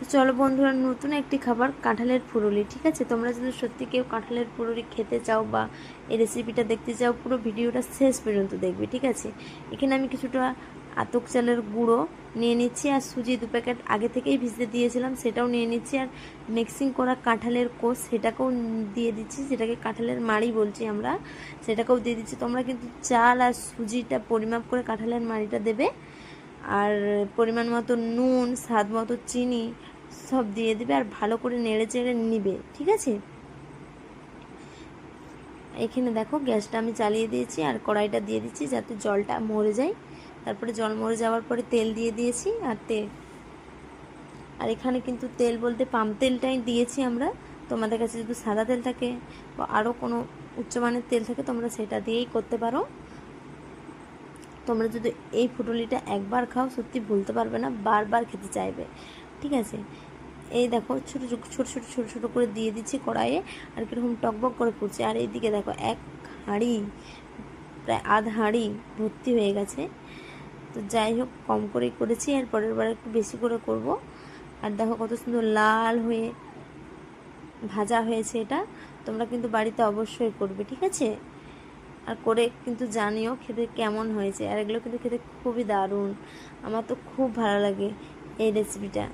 তো চলো বন্ধুরা, নতুন একটি খাবার কাঁঠালের ফুরুলি। ঠিক আছে, তোমরা যদি সত্যি কেউ কাঁঠালের ফুরুলি খেতে চাও বা এই রেসিপিটা দেখতে চাও, পুরো ভিডিওটা শেষ পর্যন্ত দেখবে। ঠিক আছে, এখানে আমি কিছুটা আতপ চালের গুঁড়ো নিয়ে নিচ্ছি, আর সুজি 2 প্যাকেট আগে থেকেই ভিজতে দিয়েছিলাম সেটাও নিয়ে নিচ্ছি, আর মিক্সিং করা কাঁঠালের কোষ সেটাকেও দিয়ে দিচ্ছি, যেটাকে কাঁঠালের মাড়ি বলছি আমরা, সেটাকেও দিয়ে দিচ্ছি। তোমরা কিন্তু চাল আর সুজিটা পরিমাপ করে কাঁঠালের মাড়িটা দেবে, আর পরিমাণ মতো নুন, স্বাদ মতো চিনি সব দিয়ে দিবে, আর ভালো করে নেড়ে চেড়ে নিবে। ঠিক আছে, এখানে দেখো গ্যাসটা আমি চালিয়ে দিয়েছি, আর কড়াইটা দিয়ে দিচ্ছি যাতে জলটা মরে যায়। তারপরে জল মরে যাওয়ার পরে তেল দিয়ে দিয়েছি, আর এখানে কিন্তু তেল বলতে পাম তেলটাই দিয়েছি আমরা। তোমাদের কাছে যদি সাদা তেল থাকে বা আরও কোনো উচ্চমানের তেল থাকে তোমরা সেটা দিয়েই করতে পারো। তোমরা যদি এই ফুটুলিটা একবার খাও সত্যি ভুলতে পারবে না, বারবার খেতে চাইবে। ঠিক আছে, এই দেখো ছোটো ছোটো ছোটো ছোটো ছোটো করে দিয়ে দিচ্ছি কড়াইয়ে, আর কীরকম টকবক করে ফুটছে। আর এইদিকে দেখো এক হাঁড়ি, প্রায় আধ হাঁড়ি ভর্তি হয়ে গেছে। তো যাই হোক, কম করেই করেছি, আর পরের বার একটু বেশি করে করব। আর দেখো কত সুন্দর লাল হয়ে ভাজা হয়েছে এটা। তোমরা কিন্তু বাড়িতে অবশ্যই করবে। ঠিক আছে, আর করে কিন্তু জানিও খেতে কেমন হয়েছে। আর এগুলো কিন্তু খেতে খুবই দারুণ, আমার তো খুব ভালো লাগে এই রেসিপিটা।